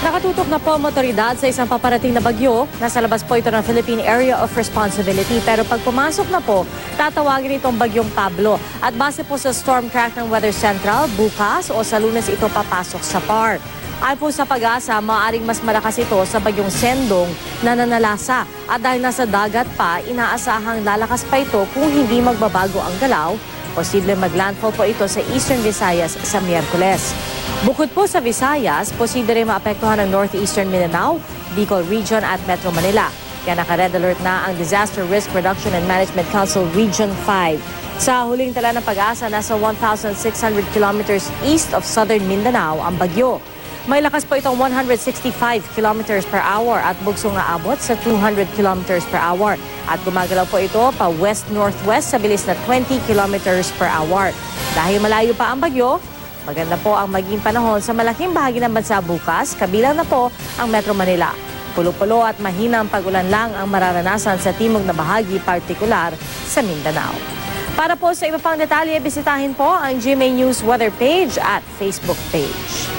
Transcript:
Nakatutok na po ang motoridad sa isang paparating na bagyo. Nasa labas po ito ng Philippine Area of Responsibility. Pero pag pumasok na po, tatawagin itong bagyong Pablo. At base po sa storm track ng Weather Central, bukas o sa Lunes ito papasok sa PAR. Ayon po sa Pag-asa, maaaring mas malakas ito sa bagyong Sendong na nanalasa. At dahil nasa dagat pa, inaasahang lalakas pa ito kung hindi magbabago ang galaw. Posible maglandfall po ito sa Eastern Visayas sa Miyerkules. Bukod po sa Visayas, posible rin maapektuhan ng Northeastern Mindanao, Bicol Region at Metro Manila. Kaya naka-red alert na ang Disaster Risk Reduction and Management Council Region 5. Sa huling tala ng Pag-asa, nasa 1,600 kilometers east of southern Mindanao ang bagyo. May lakas po itong 165 kilometers per hour at bugsong aabot sa 200 kilometers per hour. At gumagalaw po ito pa west-northwest sa bilis na 20 kilometers per hour. Dahil malayo pa ang bagyo, maganda po ang maging panahon sa malaking bahagi ng bansa bukas, kabilang na po ang Metro Manila. Pulo-pulo at mahinang pag-ulan lang ang mararanasan sa timog na bahagi, partikular sa Mindanao. Para po sa iba pang detalye, bisitahin po ang GMA News weather page at Facebook page.